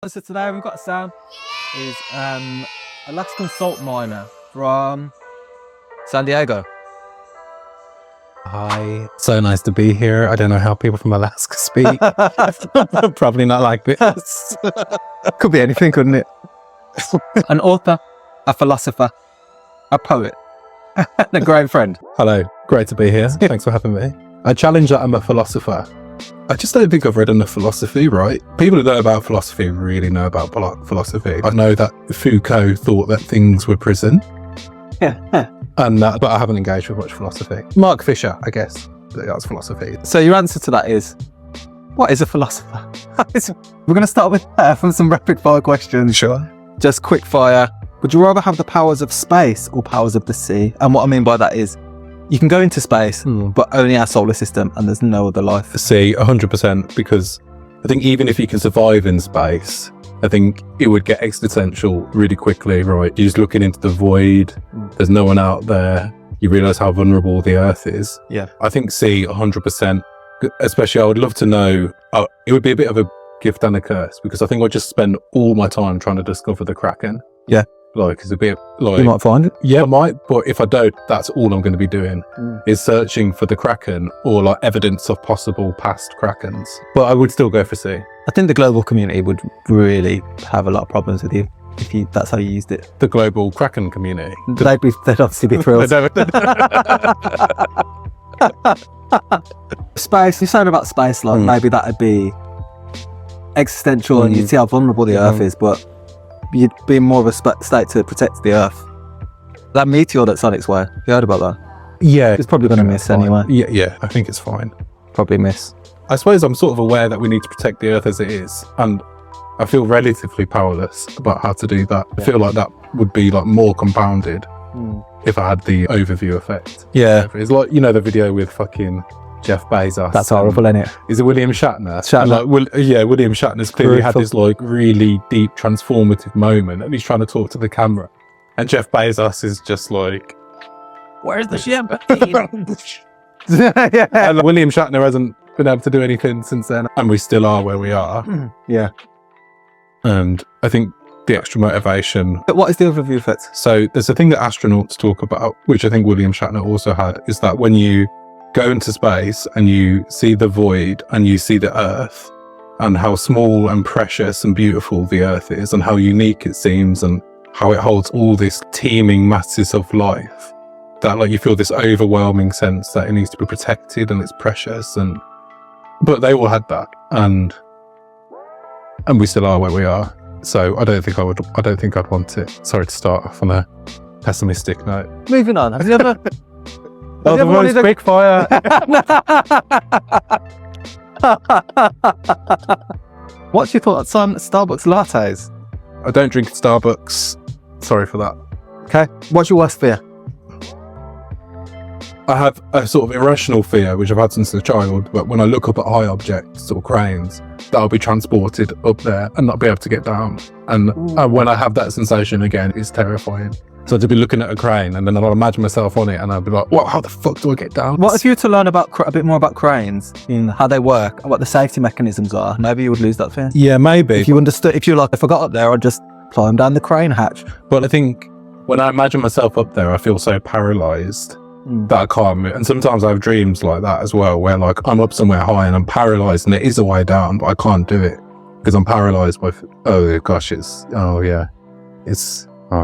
So today we've got a sound is Alaskan salt miner from San Diego. Hi, so nice to be here. I don't know how people from Alaska speak. Probably not like this. Could be anything, couldn't it? An author, a philosopher, a poet, and a great friend. Hello, great to be here. Thanks for having me. I challenge that I'm a philosopher. I just don't think I've read enough philosophy, right? People who know about philosophy really know about philosophy. I know that Foucault thought that things were prison. Yeah. But I haven't engaged with much philosophy. Mark Fisher, I guess, that's philosophy. So your answer to that is, what is a philosopher? We're going to start with from some rapid fire questions. Sure. Just quick fire. Would you rather have the powers of space or powers of the sea? And what I mean by that is, you can go into space, but only our solar system, and there's no other life. See, 100%, because I think even if you can survive in space, I think it would get existential really quickly, right? You're just looking into the void, there's no one out there, you realise how vulnerable the Earth is. Yeah. I think C, 100%, especially I would love to know, it would be a bit of a gift and a curse, because I think I'd just spend all my time trying to discover the Kraken. Yeah. Like, it's a bit like... You might find it. Yeah, I might, but if I don't, that's all I'm going to be doing, is searching for the Kraken or like evidence of possible past Krakens. But I would still go for C. I think the global community would really have a lot of problems with you if that's how you used it. The global Kraken community. They'd obviously be thrilled. Space, you're saying about space, like maybe that'd be existential and you'd see how vulnerable the Earth is, but you'd be in more of a state to protect the Earth. That meteor that's on its way, have you heard about that? Yeah. It's probably going to miss anyway. Yeah, I think it's fine. Probably miss. I suppose I'm sort of aware that we need to protect the Earth as it is, and I feel relatively powerless about how to do that. I feel like that would be like more compounded if I had the overview effect. Yeah. It's like, you know, the video with fucking Jeff Bezos. That's horrible, isn't it? Is it William Shatner? Shatner. William Shatner's clearly had this like really deep transformative moment and he's trying to talk to the camera. And Jeff Bezos is just like, where's the champagne? And William Shatner hasn't been able to do anything since then. And we still are where we are. Yeah. And I think the extra motivation. But what is the overview effect? So there's a thing that astronauts talk about, which I think William Shatner also had, is that when you go into space and you see the void and you see the Earth and how small and precious and beautiful the Earth is and how unique it seems and how it holds all this teeming masses of life, that like you feel this overwhelming sense that it needs to be protected and it's precious. But they all had that and we still are where we are. So I don't think I'd want it. Sorry to start off on a pessimistic note. Moving on. Have you ever... Oh, the most quick fire. What's your thoughts on Starbucks lattes? I don't drink at Starbucks. Sorry for that. Okay. What's your worst fear? I have a sort of irrational fear, which I've had since a child, but when I look up at high objects or cranes, that I'll be transported up there and not be able to get down. And when I have that sensation again, it's terrifying. So to be looking at a crane and then I'll imagine myself on it and I'll be like, what, how the fuck do I get down? What if you were to learn about a bit more about cranes, how they work, what the safety mechanisms are? Maybe you would lose that fear. Yeah, maybe. If you understood, if you're like, if I got up there, I'd just climb down the crane hatch. But I think when I imagine myself up there, I feel so paralysed that I can't move. And sometimes I have dreams like that as well, where like I'm up somewhere high and I'm paralysed and there is a way down, but I can't do it because I'm paralysed by, oh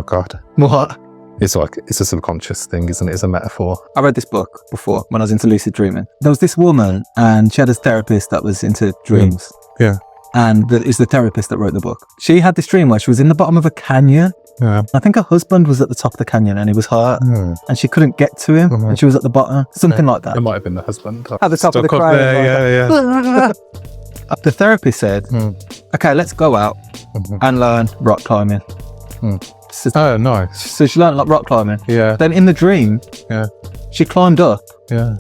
God. What? It's like, it's a subconscious thing, isn't it? It's a metaphor. I read this book before when I was into lucid dreaming. There was this woman and she had a therapist that was into dreams. Yeah. And it's the therapist that wrote the book. She had this dream where she was in the bottom of a canyon. Yeah. I think her husband was at the top of the canyon and he was hurt and she couldn't get to him and she was at the bottom. Something like that. It might have been the husband. At the top of the crane. Yeah. The therapist said, okay, let's go out and learn rock climbing. So, oh, nice. So she learned like rock climbing. Yeah. Then in the dream, she climbed up. Yeah.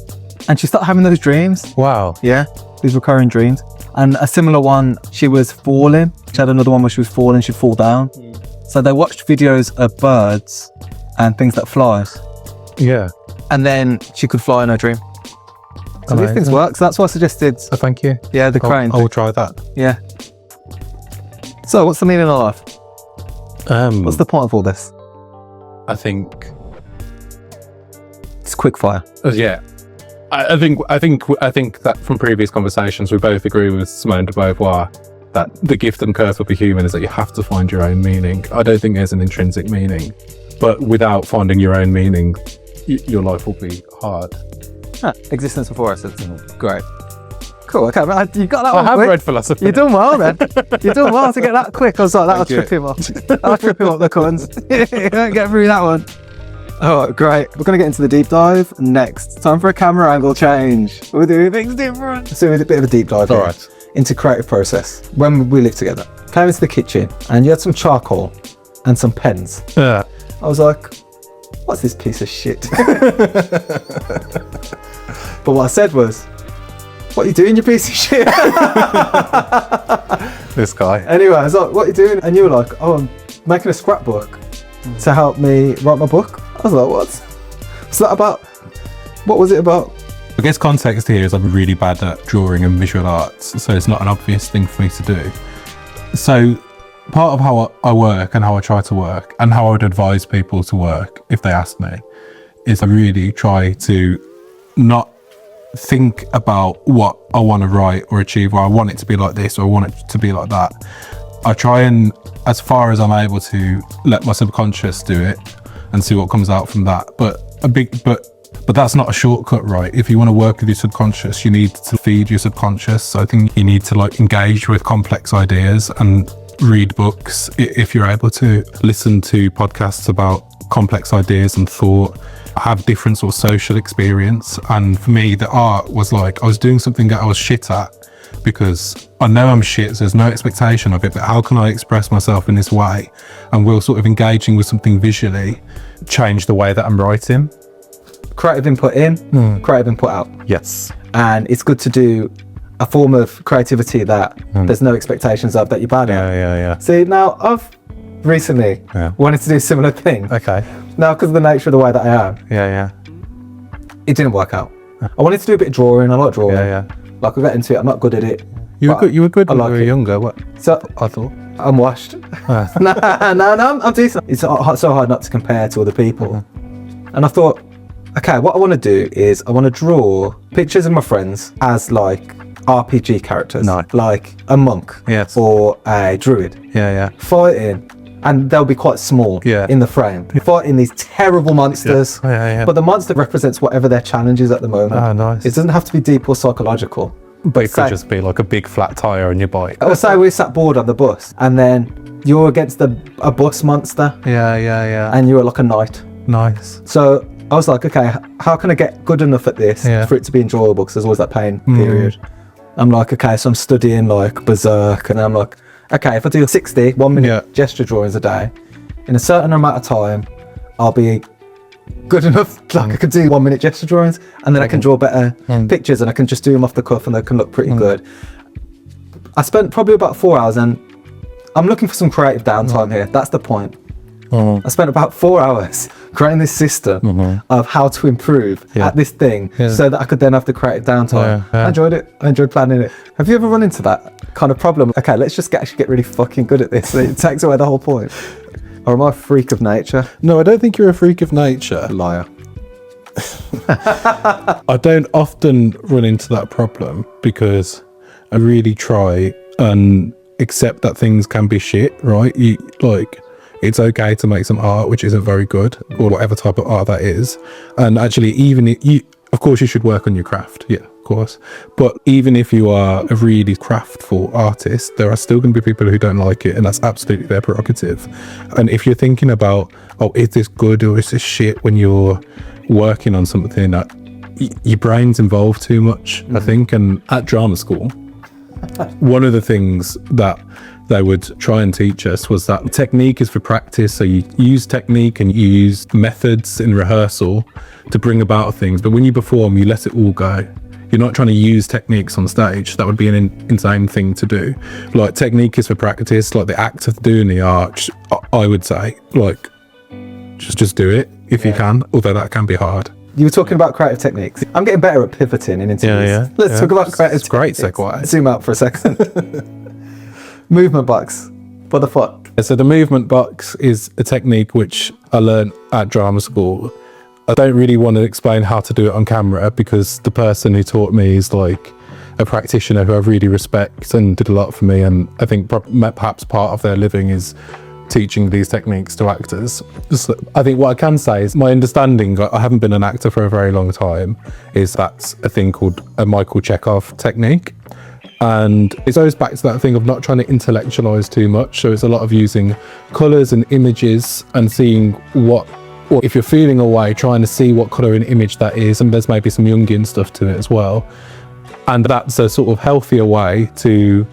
And she started having those dreams. Wow. Yeah. These recurring dreams. And a similar one, she was falling. She had another one where she was falling, she'd fall down. So they watched videos of birds and things that fly. Yeah. And then she could fly in her dream. So these things work. So that's why I suggested. Oh, thank you. Yeah, the crane. I will try that. Yeah. So, what's the meaning of life? What's the point of all this? I think It's quick fire. yeah. I think that from previous conversations we both agree with Simone de Beauvoir that the gift and curse of a human is that you have to find your own meaning. I don't think there's an intrinsic meaning, but without finding your own meaning, your life will be hard. Existence before us. Great. Cool. Okay, you got that I one have quick. read philosophy. You're doing well, then. You're doing well to get that quick. I was like, that'll Thank trip him off. That'll trip him up the coins. Get through that one. Oh, great. We're going to get into the deep dive next. Time for a camera angle change. We're doing things different. So we did a bit of a deep dive All here right. into creative process. When we lived together, came into the kitchen and you had some charcoal and some pens. Yeah. I was like, what's this piece of shit? But what I said was, what are you doing, you piece of shit? This guy. Anyway, I was like, what are you doing? And you were like, oh, I'm making a scrapbook to help me write my book. I was like, what's that about? What was it about? I guess context here is I'm really bad at drawing and visual arts, so it's not an obvious thing for me to do. So part of how I work and how I try to work and how I would advise people to work if they ask me is I really try to not think about what I want to write or achieve, or I want it to be like this or I want it to be like that. I try and, as far as I'm able to, let my subconscious do it and see what comes out from that. But that's not a shortcut, right? If you want to work with your subconscious, you need to feed your subconscious. So I think you need to like engage with complex ideas and read books if you're able to, listen to podcasts about complex ideas and thought, have different sort of social experience. And for me, the art was like, I was doing something that I was shit at because I know I'm shit, so there's no expectation of it, but how can I express myself in this way? And we're sort of engaging with something visually, change the way that I'm writing. Creative input in, creative input out. Yes. And it's good to do a form of creativity that there's no expectations of, that you're bad at. Yeah. See, now I've recently wanted to do a similar thing. Okay. Now, because of the nature of the way that I am, Yeah. it didn't work out. I wanted to do a bit of drawing. I like drawing. Yeah. Like, I got into it. I'm not good at it. You were good when like you were it. younger. What? So I thought. I'm washed. No, I'm decent. It's so hard not to compare to other people. And I thought, okay, what I want to do is I want to draw pictures of my friends as like RPG characters. Nice. Like a monk. Yes. Or a druid. Yeah. Fighting. And they'll be quite small in the frame. Fighting these terrible monsters. Yeah. But the monster represents whatever their challenge is at the moment. Oh, nice. It doesn't have to be deep or psychological. But it could just be like a big flat tire on your bike. Or say we sat bored on the bus and then you're against a bus monster Yeah. and you're like a knight. Nice. So I was like, okay, how can I get good enough at this for it to be enjoyable? Because there's always that pain period. I'm like, okay, so I'm studying like Berserk, and I'm like, okay, if I do 60 1-minute gesture drawings a day, in a certain amount of time, I'll be good enough, like I can do 1-minute gesture drawings, and then I can draw better pictures, and I can just do them off the cuff, and they can look pretty good. I spent probably about 4 hours, and I'm looking for some creative downtime here. That's the point. I spent about 4 hours creating this system of how to improve at this thing so that I could then have the creative downtime. I enjoyed it. I enjoyed planning it. Have you ever run into that kind of problem? Okay, let's just actually get really fucking good at this. It takes away the whole point. Or am I a freak of nature? No, I don't think you're a freak of nature. Liar. I don't often run into that problem because I really try and accept that things can be shit, right? It's okay to make some art which isn't very good, or whatever type of art that is. And actually, of course you should work on your craft, of course, but even if you are a really craftful artist, there are still going to be people who don't like it, and that's absolutely their prerogative. And if you're thinking about, is this good or is this shit, when you're working on something, that your brain's involved too much, I think. And at drama school, one of the things that they would try and teach us was that technique is for practice. So you use technique and you use methods in rehearsal to bring about things, but when you perform, you let it all go. You're not trying to use techniques on stage. That would be an insane thing to do. Like, technique is for practice, like the act of doing the art, I would say, like, just do it if you can, although that can be hard. You were talking about creative techniques. I'm getting better at pivoting in interviews. Let's talk about creative techniques. Great segue. Zoom out for a second. Movement blocks. What the fuck? So the movement box is a technique which I learned at drama school. I don't really want to explain how to do it on camera because the person who taught me is like a practitioner who I really respect and did a lot for me, and I think perhaps part of their living is teaching these techniques to actors. So I think what I can say is my understanding, I haven't been an actor for a very long time, is that's a thing called a Michael Chekhov technique. And it goes back to that thing of not trying to intellectualize too much. So it's a lot of using colors and images and seeing what, or if you're feeling a way, trying to see what color and image that is. And there's maybe some Jungian stuff to it as well. And that's a sort of healthier way to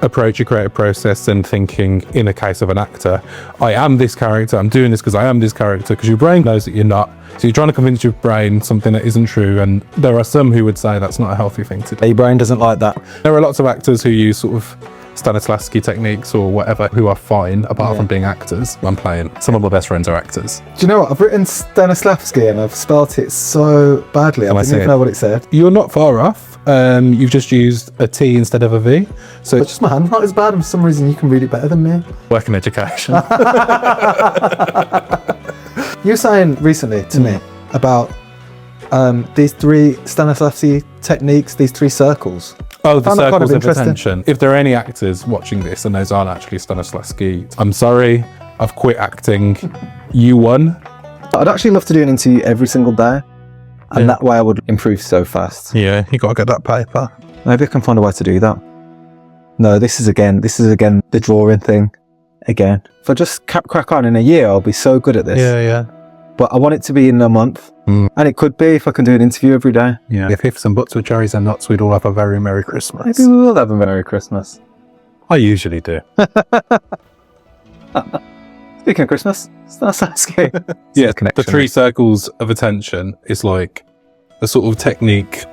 approach a creative process than thinking, in a case of an actor, I am this character, I'm doing this because I am this character, because your brain knows that you're not. So you're trying to convince your brain something that isn't true, and there are some who would say that's not a healthy thing to do. Your brain doesn't like that. There are lots of actors who use sort of Stanislavski techniques or whatever who are fine, apart from being actors. I'm playing. Some of my best friends are actors. Do you know what? I've written Stanislavski and I've spelt it so badly. I didn't even know what it said. You're not far off. You've just used a T instead of a V. So But just my hand's not as bad, and for some reason you can read it better than me. work in education. You were saying recently to me about these three Stanislavski techniques, these three circles. Oh, the Found that kind circles of of interesting. attention. If there are any actors watching this and those aren't actually Stanislavski, I'm sorry, I've quit acting. You won. I'd actually love to do an interview every single day, and that way I would improve so fast. Yeah, you got to get that paper. Maybe I can find a way to do that. No, this is again the drawing thing. Again, if I just crack on in a year, I'll be so good at this. Yeah. But I want it to be in a month, and it could be if I can do an interview every day. Yeah. If ifs and buts were cherries and nuts, we'd all have a very Merry Christmas. Maybe we will have a Merry Christmas. I usually do. Speaking of Christmas, Stanislavski. Yeah, the three circles of attention is like a sort of technique.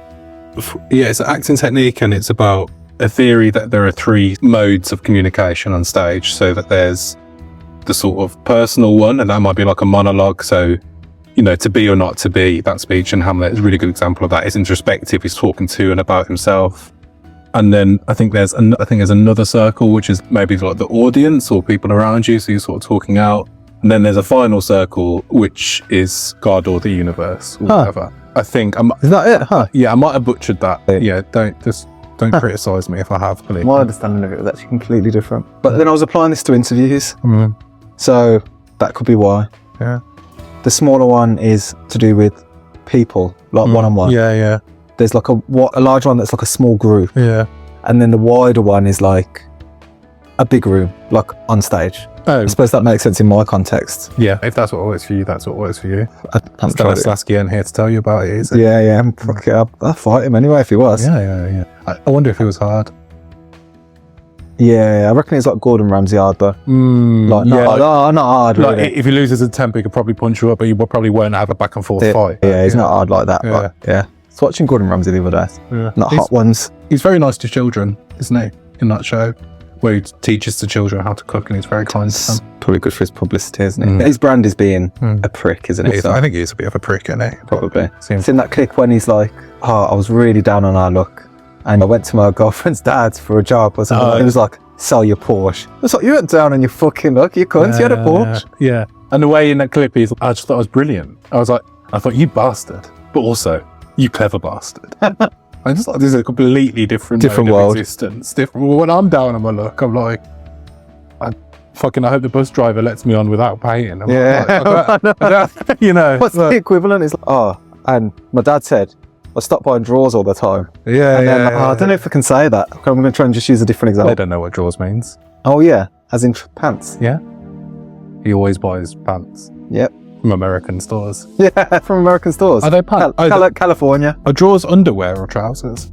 Yeah, it's an acting technique, and it's about a theory that there are three modes of communication on stage. So that there's the sort of personal one, and that might be like a monologue. So, you know, to be or not to be, that speech in Hamlet is a really good example of that. It's introspective. He's talking to and about himself. And then I think there's another circle, which is maybe like the audience or people around you. So you're sort of talking out. And then there's a final circle, which is God or the universe or whatever. I think Is that it? Huh? yeah, I might have butchered that. Yeah, don't criticize me if I have, please. My understanding of it was actually completely different. But then I was applying this to interviews, Mm. so that could be why. Yeah. The smaller one is to do with people, like one-on-one. Yeah. There's like a large one that's like a small group, Yeah. and then the wider one is like a big room, like on stage. Oh, I suppose that makes sense in my context. yeah. If that's what works for you, that's what works for you. I haven't tried it. Stanislavski ain't here to tell you about it, is it? Yeah. Fuck it up. I'll fight him anyway if he was. Yeah. I wonder if it was hard. Yeah, I reckon it's like Gordon Ramsay hard, but like not hard. Like Really. if he loses his temper, he could probably punch you up, but you probably won't have a back and forth fight. Yeah, he's not hard like that. Yeah. But yeah. I was watching Gordon Ramsay the other day. Yeah. Not hot ones. He's very nice to children, isn't he? In that show, where he teaches the children how to cook, and he's very kind to them. Probably good for his publicity, isn't it? His brand is being a prick, isn't it? So, I think he is a bit of a prick, isn't he? probably. Seems- It's in that clip when he's like, "Oh, I was really down on our luck, and I went to my girlfriend's dad's for a job or something." Oh. And he was like, "Sell your Porsche." I was like, "You weren't down on your fucking luck, you cunt. You had a Porsche." Yeah. And the way in that clip is, I just thought it was brilliant. I thought, you bastard, but also, you clever bastard. I just thought this is a completely different mode of world. existence. Different. When I'm down on my luck, I'm like, I hope the bus driver lets me on without paying. I'm Yeah. like, you know. What's the equivalent? It's like, oh, and my dad said, I stop buying drawers all the time. Yeah, And then, I don't know if I can say that. I'm going to try and just use a different I example. don't know what drawers means. Oh, yeah. As in pants. Yeah. He always buys pants Yep. from American stores. Yeah, from American stores. Are they pants? California. Are drawers underwear or trousers?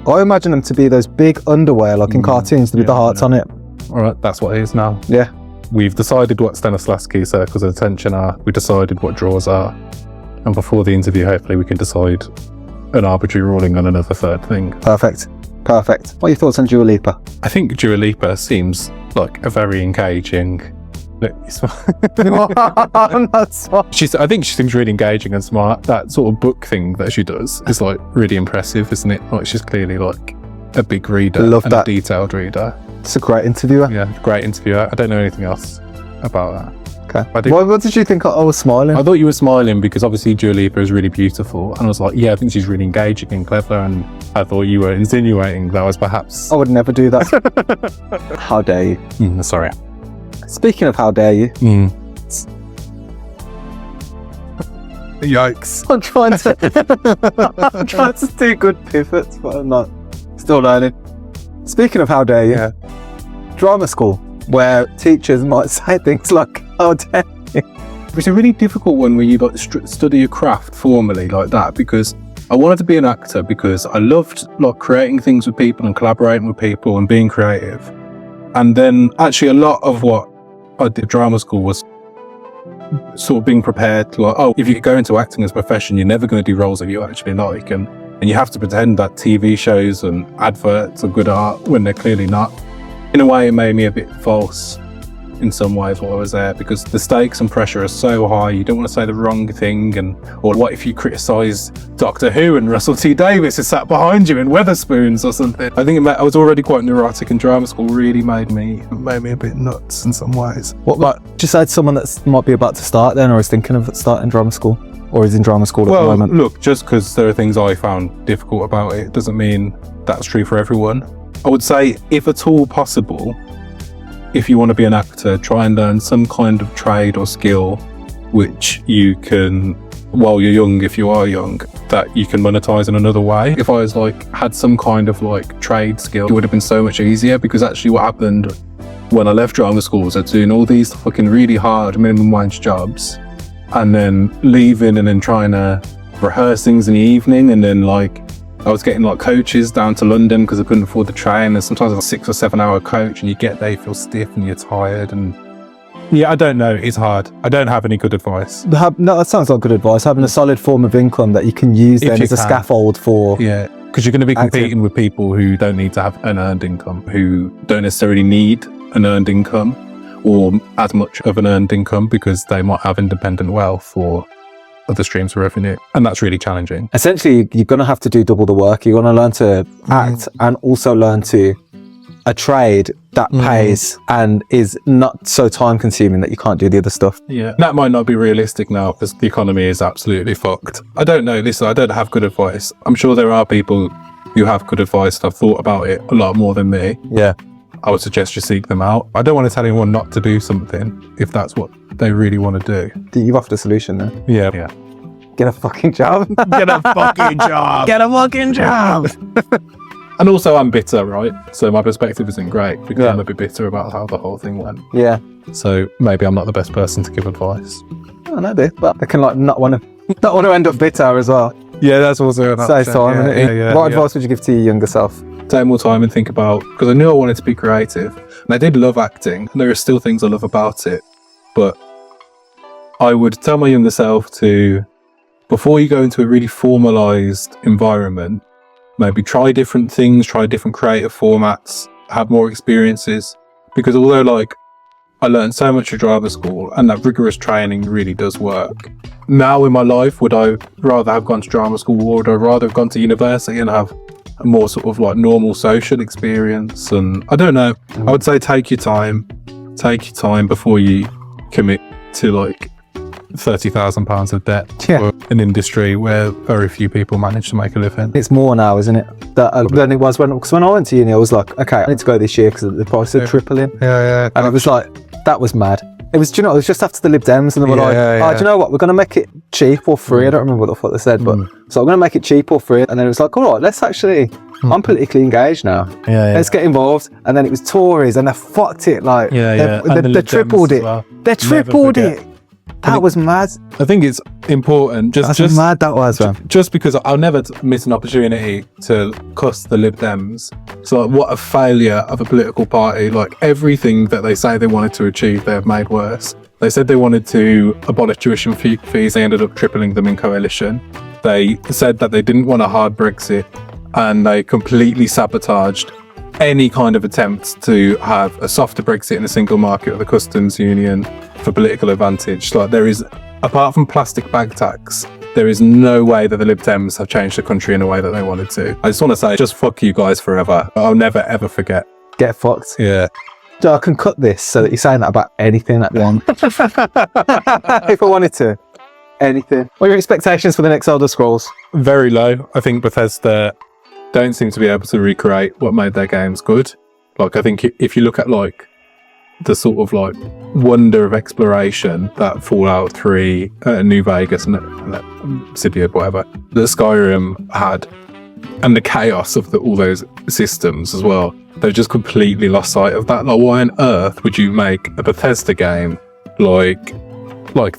I imagine them to be those big underwear, like in cartoons, with the hearts on it. All right, that's what it is now. Yeah. We've decided what Stanislavski circles of attention are. We decided what drawers are. And before the interview, hopefully we can decide an arbitrary ruling on another third thing. Perfect. What are your thoughts on Dua Lipa? I think Dua Lipa seems like a very engaging... Look, I think she seems really engaging and smart. That sort of book thing that she does is like really impressive, isn't it? Like she's clearly like a big reader Love and that. a detailed reader. It's a great interviewer. Yeah, great interviewer. I don't know anything else about that. Okay. What did you think? I was smiling. I thought you were smiling because obviously Dua Lipa is really beautiful, and I was like, yeah, I think she's really engaging and clever, and I thought you were insinuating that was perhaps. I would never do that. How dare you? Sorry. Speaking of how dare you, Yikes. I'm trying to do good pivots, but I'm not. Still learning. Speaking of how dare you, drama school, where teachers might say things like, how dare you. It's a really difficult one where you like study a craft formally like that, because I wanted to be an actor because I loved like creating things with people and collaborating with people and being creative. And then actually a lot of what I did at drama school was sort of being prepared to like, oh, if you go into acting as a profession, you're never going to do roles that you actually like, and you have to pretend that TV shows and adverts are good art when they're clearly not. In a way, it made me a bit false in some ways while I was there, because the stakes and pressure are so high. You don't want to say the wrong thing, or what if you criticise Doctor Who and Russell T Davies is sat behind you in Weatherspoons or something. I think I was already quite neurotic, and drama school really made me a bit nuts in some ways. What just said someone that might be about to start then, or is thinking of starting drama school, or is in drama school at the moment? Look, just because there are things I found difficult about it doesn't mean that's true for everyone. I would say, if at all possible, if you want to be an actor, try and learn some kind of trade or skill which you can, while you're young, if you are young, that you can monetize in another way. If I was had some kind of trade skill, it would have been so much easier, because actually what happened when I left drama school was I was doing all these fucking really hard minimum wage jobs, and then leaving and then trying to rehearse things in the evening, and then I was getting coaches down to London because I couldn't afford the train, and sometimes a 6 or 7 hour coach, and you get there, you feel stiff and you're tired, and yeah, I don't know, it's hard. I don't have any good advice. No, that sounds like good advice. Having a solid form of income that you can use then as a scaffold for... Yeah, because you're going to be competing with people who don't need to have an earned income, who don't necessarily need an earned income or as much of an earned income, because they might have independent wealth or other streams of revenue, and that's really challenging. Essentially, you're going to have to do double the work. You're going to learn to act and also learn to a trade that pays and is not so time consuming that you can't do the other stuff. Yeah, that might not be realistic now because the economy is absolutely fucked. I don't know, listen, I don't have good advice. I'm sure there are people who have good advice that have thought about it a lot more than me. Yeah. I would suggest you seek them out. I don't want to tell anyone not to do something if that's what they really want to do. You've offered a solution then. Yeah. Get a fucking job. Get a fucking job. Get a fucking job. And also I'm bitter, right? So my perspective isn't great because I'm a bit bitter about how the whole thing went. Yeah. So maybe I'm not the best person to give advice. I know this, but they can not want to end up bitter as well. Yeah, that's also an option. Saves time. What advice would you give to your younger self? Take more time and think about, because I knew I wanted to be creative and I did love acting, and there are still things I love about it, but I would tell my younger self to, before you go into a really formalized environment, maybe try different things, try different creative formats, have more experiences, because although I learned so much at drama school and that rigorous training really does work. Now in my life, would I rather have gone to drama school, or would I rather have gone to university and have a more sort of normal social experience? And I don't know. I would say take your time before you commit to £30,000 of debt for an industry where very few people manage to make a living. It's more now, isn't it? Than it was because when I went to uni, I was like, okay, I need to go this year because the price are tripling. Yeah. And I was like, that was mad. It was, it was just after the Lib Dems, and they were do you know what? We're going to make it cheap or free. I don't remember what the fuck they said, but so I'm going to make it cheap or free. And then it was like, all right, let's actually, I'm politically engaged now. Let's get involved. And then it was Tories, and they fucked it. They tripled it. Well. They tripled it. That was mad. I think it's important. Just mad that was, man. Just because I'll never miss an opportunity to cuss the Lib Dems. So what a failure of a political party. Everything that they say they wanted to achieve, they have made worse. They said they wanted to abolish tuition fees. They ended up tripling them in coalition. They said that they didn't want a hard Brexit, and they completely sabotaged any kind of attempts to have a softer Brexit in a single market or the customs union for political advantage. There is, apart from plastic bag tax, there is no way that the Lib Dems have changed the country in a way that they wanted to. I just want to say, just fuck you guys forever. I'll never ever forget get fucked. Yeah. So I can cut this so that you're saying that about anything at the end. If I wanted to. Anything. What are your expectations for the next Elder Scrolls? Very low. I think Bethesda don't seem to be able to recreate what made their games good. Like, I think if you look at like the sort of like wonder of exploration that Fallout 3, New Vegas, and Obsidian, whatever, that Skyrim had, and the chaos of all those systems as well, they've just completely lost sight of that. Like, why on earth would you make a Bethesda game like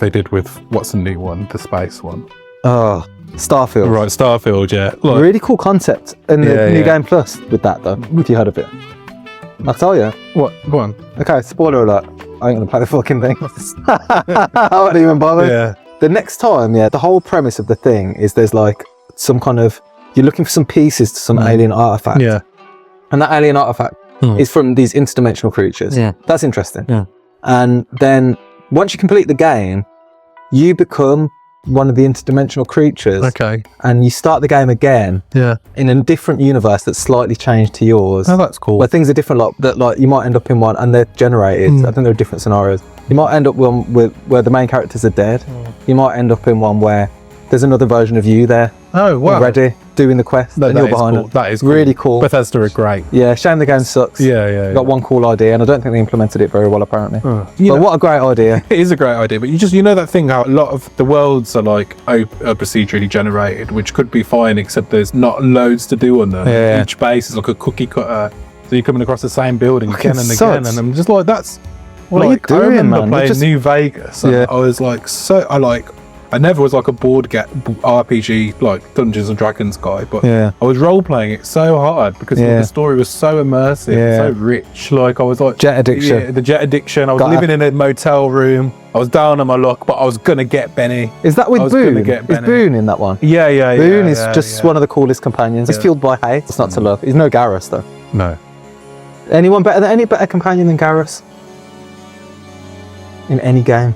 they did with what's the new one, the space one? Oh, Starfield. Right, Starfield, yeah. Like, really cool concept. And the New Game Plus with that, though. Have you heard of it? I'll tell you. what? Go on. Okay, spoiler alert. I ain't gonna play the fucking thing. I won't even bother. Yeah. The next time, the whole premise of the thing is there's like some kind of, you're looking for some pieces to some alien artifact. Yeah. And that alien artifact is from these interdimensional creatures. Yeah. That's interesting. Yeah. And then once you complete the game, you become one of the interdimensional creatures. Okay. And you start the game again. Yeah. In a different universe that's slightly changed to yours. Oh, that's cool. Where things are different, like you might end up in one and they're generated. I think there are different scenarios. You might end up with where the main characters are dead. You might end up in one where there's another version of you there. Oh, wow. Already doing the quest. No, and that you're is behind cool. it. That is cool. Really cool. Bethesda are great. Yeah, shame the game sucks. Yeah. Got one cool idea, and I don't think they implemented it very well, apparently. But what a great idea. It is a great idea, but you know that thing how a lot of the worlds are like procedurally generated, which could be fine, except there's not loads to do on them. Yeah. Each base is like a cookie cutter, so you're coming across the same building Fucking again and sucks. again, and I'm just like, that's What are you doing, I remember man? playing Just- New Vegas, and I was like, I never was like a RPG like Dungeons and Dragons guy, but I was role playing it so hard because the story was so immersive, so rich. Like I was like Jet addiction. Yeah, the jet addiction. I was living in a motel room. I was down on my luck, but I was gonna get Benny. Is that I with was gonna Boone? get Is Benny. Boone in that one? Yeah. Boone is just one of the coolest companions. He's fueled by hate. It's not to love. He's no Garrus, though. No. Any better companion than Garrus? In any game?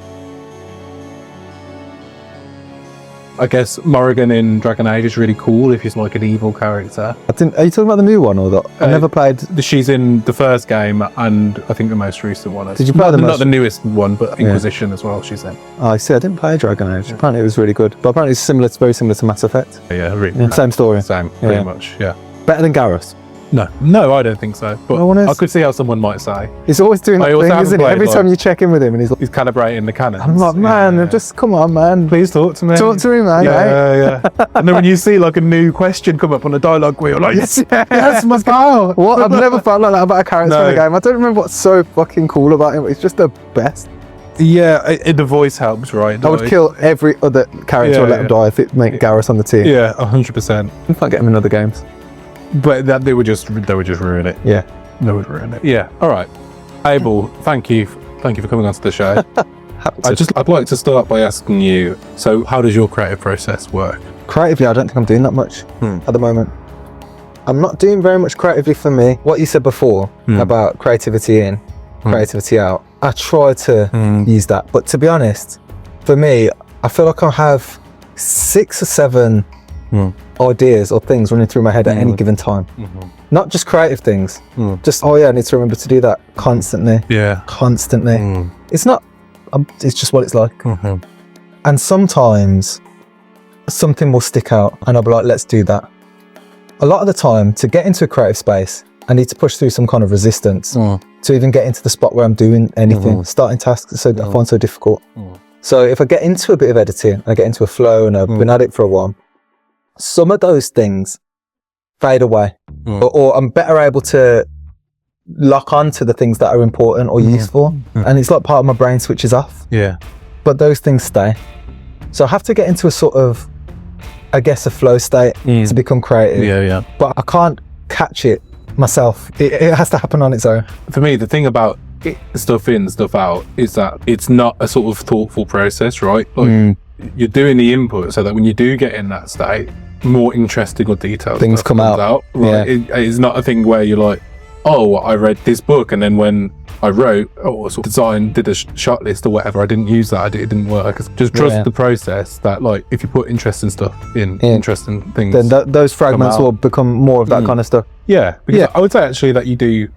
I guess Morrigan in Dragon Age is really cool if he's like an evil character. Are you talking about the new one or the? I never played. She's in the first game and I think the most recent one. Did you play not the newest one, but Inquisition as well. She's in. Oh, I see. I didn't play Dragon Age. Apparently, it was really good. But apparently, it's very similar to Mass Effect. Yeah, really. Yeah, same story. Same, pretty much. Yeah. Better than Garrus. No, I don't think so. But No one is. I could see how someone might say He's always doing that I also thing, haven't isn't he? played, Every like- time you check in with him, and he's like, he's calibrating the cannons. I'm like, man, just come on, man. Please talk to me. Talk to me, man. Yeah. And then when you see like a new question come up on a dialogue wheel, like, yes, my pal. What? I've never felt like that about a character in No. a game. I don't remember what's so fucking cool about him. It's just the best. Yeah, the voice helps, right? I would kill every other character or let him die if it made Garrus on the team. Yeah, 100%. I can't get him in other games. But they would just ruin it. Yeah. They would ruin it. Yeah. All right. Abel, thank you for coming onto the show. I'd like to start by asking you, so how does your creative process work? Creatively, I don't think I'm doing that much at the moment. I'm not doing very much creatively for me. What you said before about creativity in, creativity out, I try to use that. But to be honest, for me, I feel like I have 6 or 7 ideas or things running through my head at any given time. Not just creative things. Just, I need to remember to do that constantly. Yeah. Constantly. It's not, it's just what it's like. And sometimes something will stick out and I'll be like, let's do that. A lot of the time, to get into a creative space, I need to push through some kind of resistance to even get into the spot where I'm doing anything. Starting tasks I find so difficult. So if I get into a bit of editing, I get into a flow and I've been at it for a while, some of those things fade away. Or I'm better able to lock on to the things that are important or useful. And it's like part of my brain switches off. Yeah. But those things stay. So I have to get into a sort of, I guess, a flow state to become creative. Yeah. But I can't catch it myself. It has to happen on its own. For me, the thing about stuff in, stuff out is that it's not a sort of thoughtful process, right? Like you're doing the input so that when you do get in that state, more interesting or detailed Things stuff come comes out. Right? Yeah. It's not a thing where you're like, oh, I read this book and then when I wrote or sort of did a shot list or whatever, I didn't use that, it didn't work. Just trust the process that, like, if you put interesting stuff in, interesting things, then those fragments will become more of that kind of stuff. Yeah, because I would say actually that you do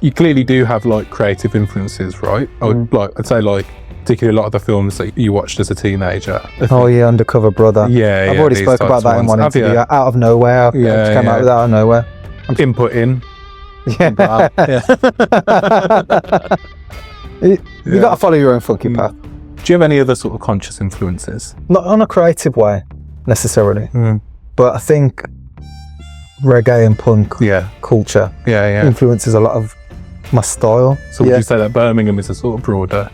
you clearly do have like creative influences, right? I'd say like particularly a lot of the films that you watched as a teenager. Oh yeah, Undercover Brother. Yeah, I've already spoke about that in one interview. Out of nowhere, just came out with that out of nowhere. Input in. Yeah. You got to follow your own funky path. Do you have any other sort of conscious influences? Not on a creative way necessarily, but I think reggae and punk culture influences a lot of my style. So would you say that Birmingham is a sort of broader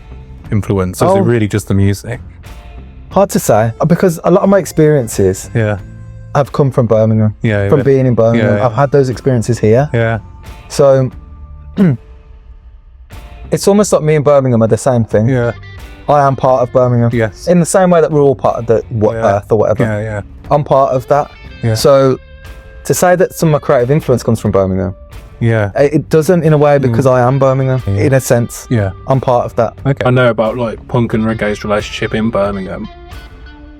influence, or is it really just the music? Hard to say, because a lot of my experiences have come from Birmingham, from being in Birmingham. I've had those experiences here. So it's almost like me and Birmingham are the same thing. I am part of Birmingham. Yes. In the same way that we're all part of the Earth or whatever. I'm part of that. So to say that some of my creative influence comes from Birmingham, it doesn't in a way, because I am Birmingham in a sense. I'm part of that. I know about like punk and reggae's relationship in Birmingham.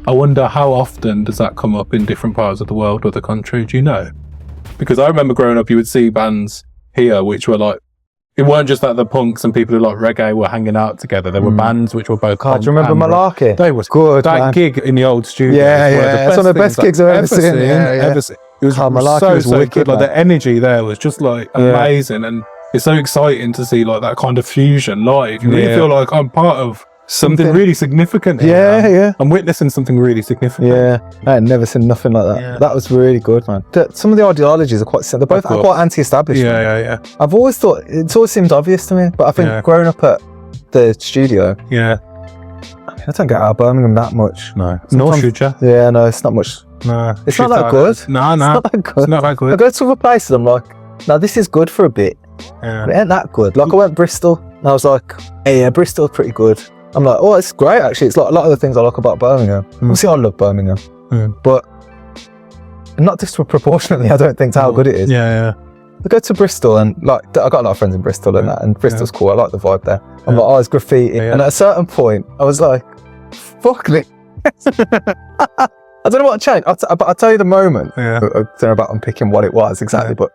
I wonder how often does that come up in different parts of the world or the country? Do you know? Because I remember growing up, you would see bands here which were like, it weren't just that the punks and people who like reggae were hanging out together. There were bands which were both. God, do you remember Malarkey? They was good. That gig in the old studio. It's one of the best gigs I've ever seen. Ever seen. It was so wicked. Like the energy there was just like amazing, and it's so exciting to see like that kind of fusion live. You really feel like I'm part of something really significant here. I'm witnessing something really significant. I had never seen nothing like that. That was really good, man. Some of the ideologies are quite they're both quite anti-establishment. I've always thought, it's always seemed obvious to me, but I think growing up at the studio, I don't get out of Birmingham that much. No. Nor should you. Yeah, no, it's not much. No. It's not that good. No. It's not that good. It's not that good. I go to other places, I'm like, now this is good for a bit. But it ain't that good. Like I went to Bristol, and I was like, hey, Bristol's pretty good. I'm like, oh, it's great actually. It's like a lot of the things I like about Birmingham. Obviously, I love Birmingham, but not disproportionately, I don't think, to how good it is. I go to Bristol, and like I got a lot of friends in Bristol and that, and Bristol's cool. I like the vibe there. I'm like, oh, it's graffiti, and at a certain point, I was like, fuck this. I don't know what changed, but I'll tell you the moment. I don't know about unpicking what it was exactly, but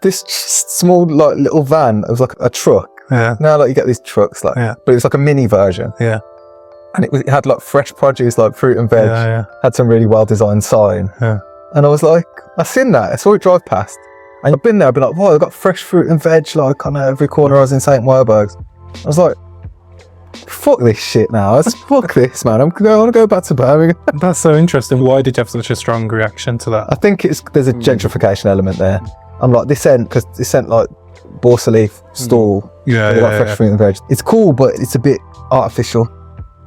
this small like little van, it was like a truck. Now like you get these trucks like, but it was like a mini version. And it had like fresh produce, like fruit and veg. Had some really well designed sign. And I was like, I seen that. I saw it drive past. And I've been there, I've been like, whoa, they've got fresh fruit and veg like on every corner. I was in St. Werburgh's. I was like, fuck this shit now. Fuck this, man. I want to go back to Birmingham. That's so interesting. Why did you have such a strong reaction to that? I think there's a gentrification element there. I'm like, this end like Borsa Leaf stall. They've got fresh fruit and veg. It's cool, but it's a bit artificial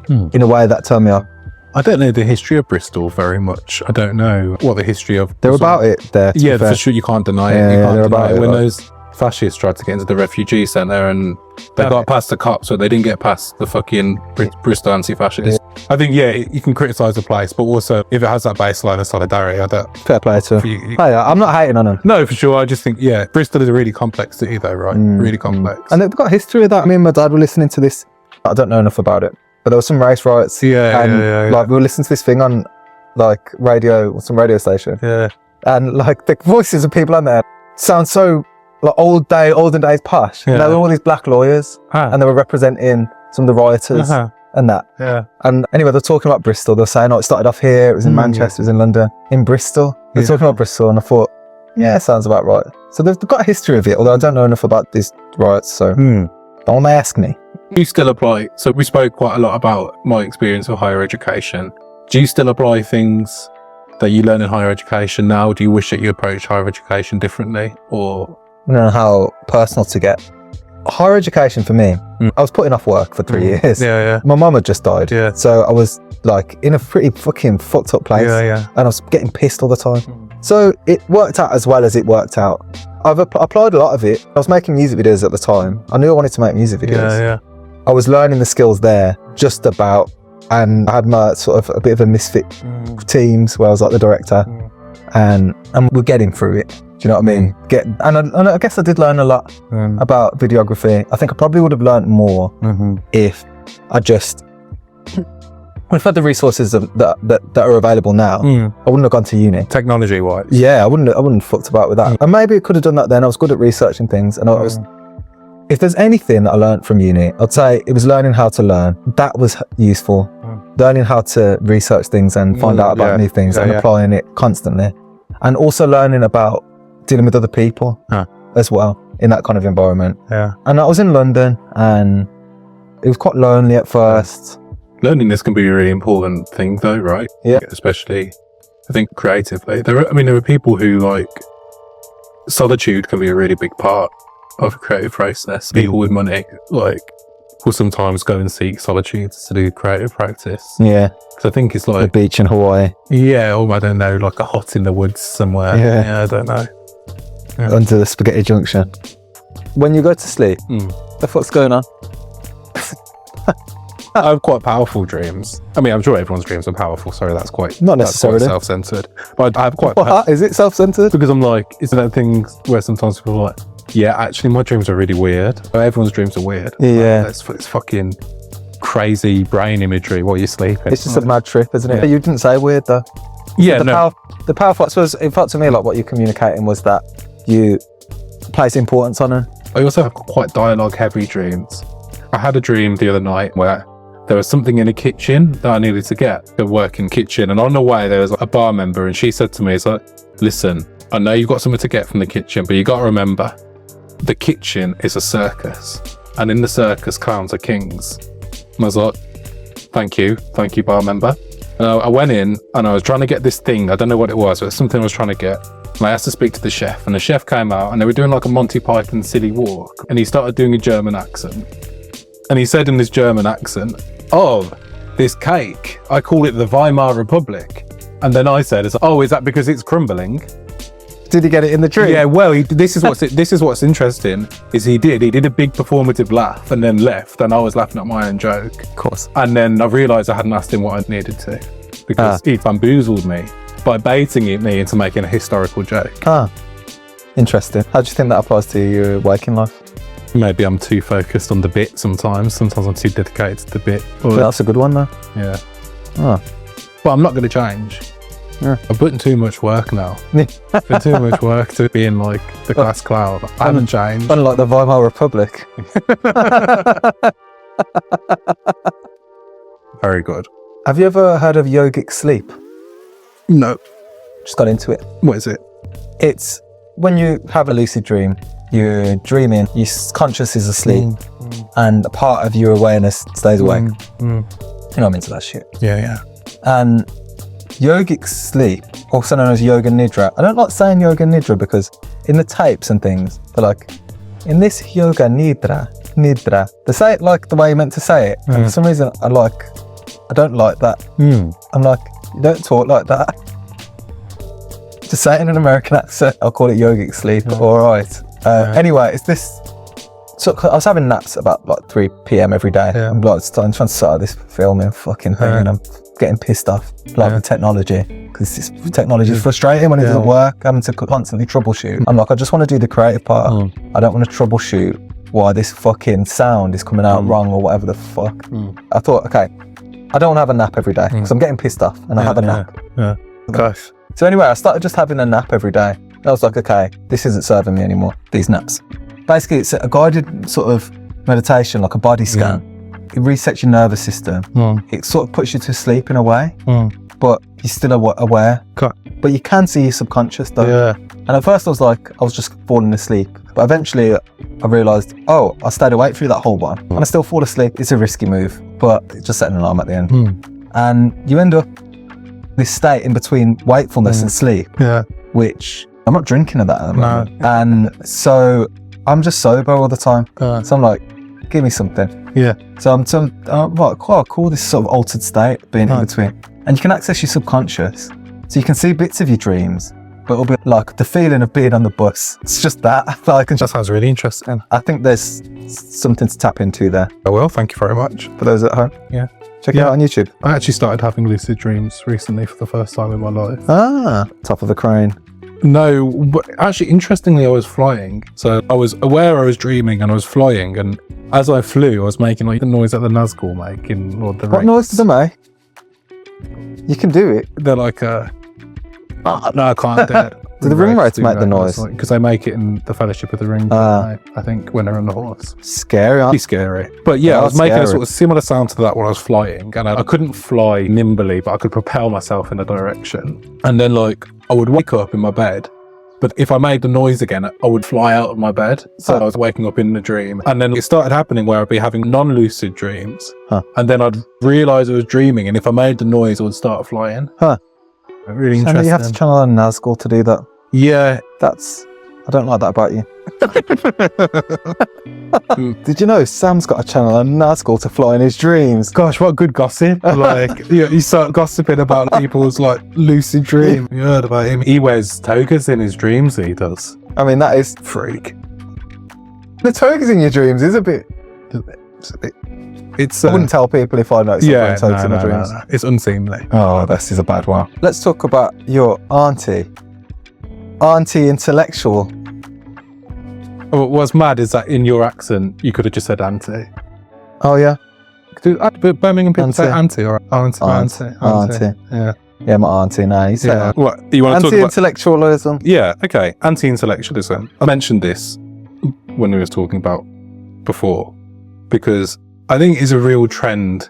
in a way that turned me off. I don't know the history of Bristol very much. I don't know what the history of... They're about it there. Yeah, for sure. You can't deny it. You can't deny it. When those fascists tried to get into the refugee centre and they got past the cops, but they didn't get past the fucking Bristol anti-fascists. I think, you can criticise a place, but also if it has that baseline of solidarity, fair play to them. I'm not hating on them. No, for sure. I just think, Bristol is a really complex city though, right? Really complex. And they've got a history of that. Me and my dad were listening to this. I don't know enough about it, but there were some race riots. Like we were listening to this thing on like radio, some radio station. And like the voices of people on there sound so like olden days posh. There were all these black lawyers and they were representing some of the rioters and that. And anyway, they're talking about Bristol. They're saying, it started off here, it was in Manchester, it was in London. In Bristol, they're talking about Bristol, and I thought, it sounds about right. So they've got a history of it, although I don't know enough about these riots, so don't ask me. Do you still apply? So we spoke quite a lot about my experience of higher education. Do you still apply things that you learn in higher education now? Do you wish that you approached higher education differently, or... I don't know how personal to get. Higher education for me, I was putting off work for 3 years. My mum had just died. So I was like in a pretty fucking fucked up place. And I was getting pissed all the time. So it worked out as well as it worked out. I've applied a lot of it. I was making music videos at the time. I knew I wanted to make music videos. I was learning the skills there just about, and I had my sort of a bit of a misfit teams where I was like the director and we're getting through it. Do you know what I mean? And I guess I did learn a lot about videography. I think I probably would have learned more if I just if I had the resources that are available now. I wouldn't have gone to uni. Technology wise. Yeah, I wouldn't have fucked about with that. And maybe I could have done that then. I was good at researching things, and I was if there's anything that I learned from uni, I'd say it was learning how to learn. That was useful. Learning how to research things and find out about new things and applying it constantly. And also learning about dealing with other people as well in that kind of environment. Yeah. And I was in London and it was quite lonely at first. Learning this can be a really important thing though, right? Yeah. Especially, I think, creatively. There are people who, like, solitude can be a really big part of a creative process. People with money, like, will sometimes go and seek solitude to do creative practice. Yeah. Because I think it's The like... beach in Hawaii. Yeah, or I don't know, like a hut in the woods somewhere. Yeah. I don't know. Yeah. Under the spaghetti junction. When you go to sleep, the fuck's going on? I have quite powerful dreams. I mean, I'm sure everyone's dreams are powerful. Sorry, that's quite... Not necessarily. That's quite self-centered. But I have quite... Is it self-centered? Because I'm like, isn't that thing where sometimes people are like, yeah, actually my dreams are really weird. Everyone's dreams are weird. Yeah. It's fucking crazy brain imagery while you're sleeping. It's just a mad trip, isn't it? Yeah. But you didn't say weird though. Yeah, The powerful, I suppose, in fact, to me, like what you're communicating was that you place importance on it. I also have quite dialogue-heavy dreams. I had a dream the other night where there was something in a kitchen that I needed to get, a working kitchen. And on the way, there was a bar member and she said to me, it's like, listen, I know you've got something to get from the kitchen, but you got to remember, the kitchen is a circus. And in the circus, clowns are kings. And I was like, thank you, bar member. And I went in and I was trying to get this thing. I don't know what it was, but it's something I was trying to get. And I asked to speak to the chef, and the chef came out and they were doing like a Monty Python silly walk. And he started doing a German accent. And he said in this German accent, oh, this cake, I call it the Weimar Republic. And then I said, oh, is that because it's crumbling? Did he get it in the dream? Yeah, well, this is what's interesting, is he did a big performative laugh and then left, and I was laughing at my own joke. Of course. And then I realised I hadn't asked him what I needed to, because he bamboozled me by baiting me into making a historical joke. Interesting. How do you think that applies to your waking life? Maybe I'm too focused on the bit sometimes. Sometimes I'm too dedicated to the bit. But that's a good one though. Yeah. Oh. But I'm not going to change. Yeah. I'm putting too much work now. Put too much work to being like the glass cloud. I haven't changed. Unlike the Weimar Republic. Very good. Have you ever heard of Yogic Sleep? No. Just got into it. What is it? It's when you have a lucid dream, you're dreaming, your conscious is asleep, and a part of your awareness stays awake. You know, I'm into that shit. Yeah. And Yogic Sleep, also known as Yoga Nidra. I don't like saying Yoga Nidra because in the tapes and things, they're like, in this Yoga Nidra. They say it like the way you're meant to say it. And for some reason, I don't like that. I'm like, you don't talk like that. Just say it in an American accent. I'll call it Yogic Sleep. All right. Anyway, it's this. So I was having naps about like 3 p.m. every day. Yeah. I'm like, I'm trying to start this filming fucking thing, and I'm getting pissed off like with technology, because technology is frustrating when it doesn't work. Having to constantly troubleshoot. I'm like, I just want to do the creative part. I don't want to troubleshoot why this fucking sound is coming out wrong or whatever the fuck. I thought, okay, I don't want to have a nap every day because I'm getting pissed off, and I have a nap. Gosh. So anyway, I started just having a nap every day. I was like, okay, this isn't serving me anymore, these naps. Basically, it's a guided sort of meditation, like a body scan. It resets your nervous system. It sort of puts you to sleep in a way, but you're still aware. But you can see your subconscious though. Yeah. And at first I was like, I was just falling asleep. But eventually I realised, oh, I stayed awake through that whole one. And I still fall asleep. It's a risky move, but it's just setting an alarm at the end. And you end up this state in between wakefulness and sleep, which I'm not drinking at that at the moment. And so I'm just sober all the time. So I'm like, give me something. Yeah. So I'm like, quite cool, this sort of altered state being in between. And you can access your subconscious. So you can see bits of your dreams, but it'll be like the feeling of being on the bus. It's just that. That sounds really interesting. I think there's something to tap into there. Oh, well, thank you very much. For those at home. Yeah. Check it out on YouTube. I actually started having lucid dreams recently for the first time in my life. Top of a crane. No, but actually, interestingly, I was flying. So I was aware I was dreaming and I was flying. And as I flew, I was making like the noise that the Nazgul make in Lord of the Rings. What noise do they make? You can do it. They're like, no, I can't do it. Do the ring wraiths make the noise? Because they make it in the Fellowship of the Ring, don't they? I think, when they're on the horse. Scary, Pretty scary. But yeah, I was making a sort of similar sound to that when I was flying, and I couldn't fly nimbly, but I could propel myself in a direction. And then like I would wake up in my bed, but if I made the noise again, I would fly out of my bed. So I was waking up in the dream. And then it started happening where I'd be having non-lucid dreams. And then I'd realise I was dreaming, and if I made the noise, I would start flying. Really interesting. You have to channel a Nazgul to do that. Yeah. I don't like that about you. Did you know Sam's got a channel a Nazgul to fly in his dreams? Gosh, what good gossip. Like, you start gossiping about people's like lucid dream. You heard about him. He wears togas in his dreams, he does. I mean, that is Freak. the togas in your dreams is a bit. It's I wouldn't tell people if I noticed togas in my dreams. No. It's unseemly. Oh, this is a bad one. Let's talk about your auntie. Anti-intellectual. What's mad is that in your accent, you could have just said auntie. Oh, yeah? But Birmingham people say auntie or auntie. Auntie. Yeah, my auntie now. You say that. What, you want to talk about? Anti-intellectualism. Yeah, okay. Anti-intellectualism. I mentioned this when we were talking about before, because I think it's a real trend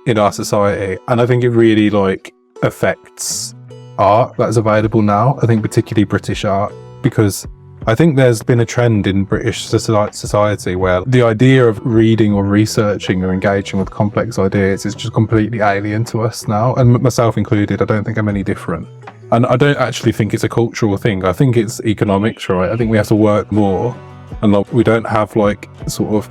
in our society, and I think it really like affects art that is available now. I think particularly British art, because I think there's been a trend in British society where the idea of reading or researching or engaging with complex ideas is just completely alien to us now, and myself included. I don't think I'm any different. And I don't actually think it's a cultural thing. I think it's economics, right? I think we have to work more, and like, we don't have like sort of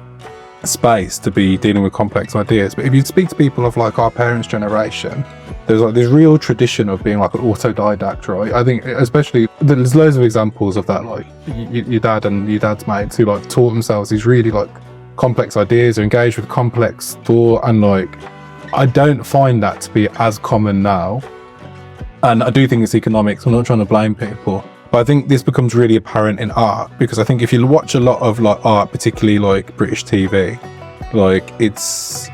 space to be dealing with complex ideas. But if you speak to people of like our parents' generation, there's like this real tradition of being like an autodidact, right? I think especially there's loads of examples of that, like your dad and your dad's mates who like taught themselves these really like complex ideas or engaged with complex thought, and like I don't find that to be as common now. And I do think it's economics. I'm not trying to blame people, but I think this becomes really apparent in art, because I think if you watch a lot of like art, particularly like British TV, like it's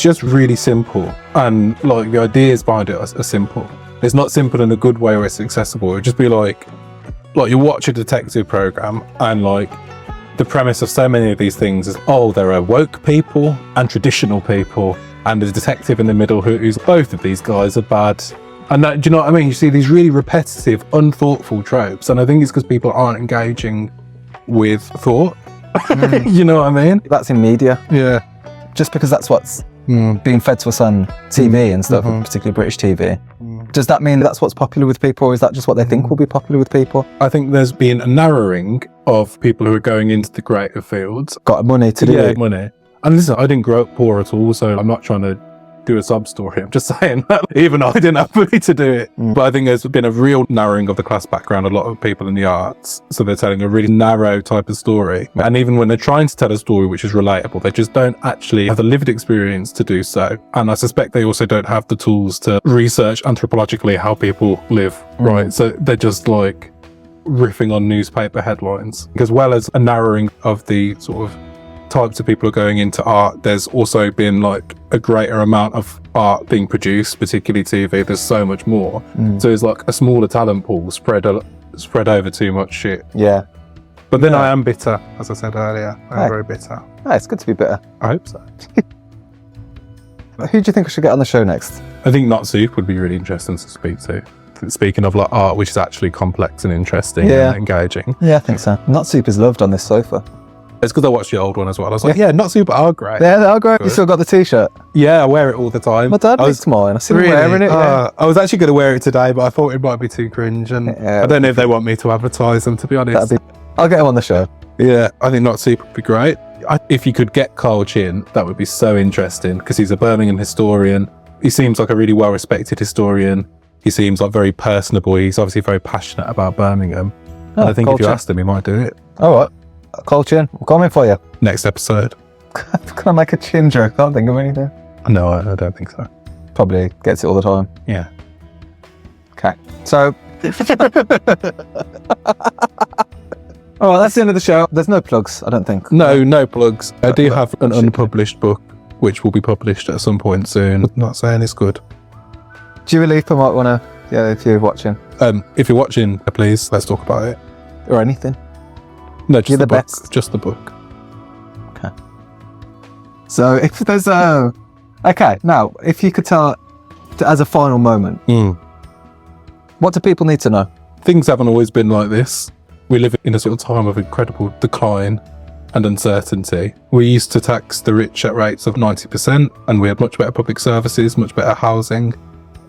just really simple, and like the ideas behind it are simple. It's not simple in a good way where it's accessible. It'd just be like you watch a detective program, and like the premise of so many of these things is, oh, there are woke people and traditional people, and there's a detective in the middle who's both of these guys are bad. And that, do you know what I mean? You see these really repetitive, unthoughtful tropes, and I think it's because people aren't engaging with thought. You know what I mean? That's in media. Yeah. Just because that's what's being fed to us on TV and stuff, particularly British TV. Does that mean that's what's popular with people, or is that just what they think will be popular with people? I think there's been a narrowing of people who are going into the creative fields. Got money to do it. Money. And listen, I didn't grow up poor at all, so I'm not trying to do a sob story. I'm just saying that even I didn't have money to do it. But I think there's been a real narrowing of the class background. A lot of people in the arts, so they're telling a really narrow type of story. And even when they're trying to tell a story which is relatable, they just don't actually have the lived experience to do so. And I suspect they also don't have the tools to research anthropologically how people live, right? So they're just like riffing on newspaper headlines. As well as a narrowing of the sort of types of people are going into art, there's also been like a greater amount of art being produced, particularly TV. There's so much more. So it's like a smaller talent pool spread over too much shit. Yeah. But then I am bitter, as I said earlier. I'm very bitter. Oh, it's good to be bitter. I hope so. Who do you think I should get on the show next? I think Not Soup would be really interesting to speak to. Speaking of like art, which is actually complex and interesting and engaging. Yeah, I think so. Not Soup is loved on this sofa. It's because I watched the old one as well. I was like, Not Super are great. Yeah, they are great. You still got the t-shirt? Yeah, I wear it all the time. My dad likes mine. I see him wearing it. I was actually going to wear it today, but I thought it might be too cringe, and I don't know if they want me to advertise them, to be honest. I'll get him on the show. Yeah, I think Not Super would be great. If you could get Carl Chin, that would be so interesting, because he's a Birmingham historian. He seems like a really well-respected historian. He seems like very personable. He's obviously very passionate about Birmingham. And I think if you asked him, he might do it. All right. Carl Chin, I'm coming for you. Next episode. Can I make a chin joke? I can't think of anything. No, I don't think so. Probably gets it all the time. Yeah. Okay. So. All right, that's the end of the show. There's no plugs, I don't think. No plugs. I do have an unpublished book, which will be published at some point soon. I'm not saying it's good. Dua Lipa might want to Yeah, if you're watching. If you're watching, please, let's talk about it. Or anything. No, just You're the the book. best. Just the book. Okay. So if there's a... Okay, now, if you could tell, as a final moment, what do people need to know? Things haven't always been like this. We live in a sort of time of incredible decline and uncertainty. We used to tax the rich at rates of 90%, and we had much better public services, much better housing.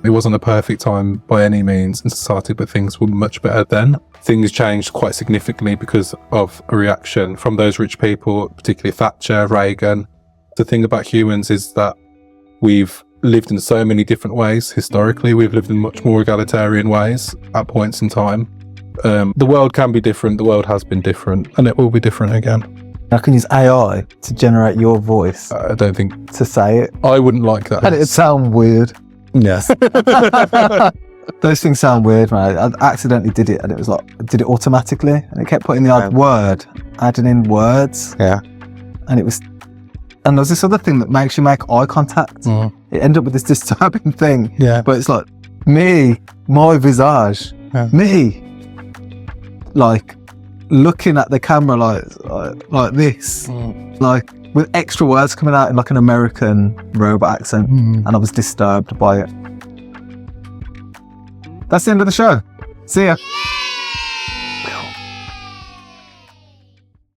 It wasn't a perfect time by any means in society, but things were much better then. Things changed quite significantly because of a reaction from those rich people, particularly Thatcher, Reagan. The thing about humans is that we've lived in so many different ways. Historically, we've lived in much more egalitarian ways at points in time. The world can be different, the world has been different, and it will be different again. I can use AI to generate your voice I don't think... to say it. I wouldn't like that. And it'd sound weird. Yes. Those things sound weird, man. I accidentally did it, and it was like, I did it automatically, and it kept putting the odd word, adding in words. Yeah. And it was... And there's this other thing that makes you make eye contact. It ended up with this disturbing thing. Yeah. But it's like, me, my visage, me, like, looking at the camera like this, like, with extra words coming out in like an American robot accent, and I was disturbed by it. That's the end of the show. See ya.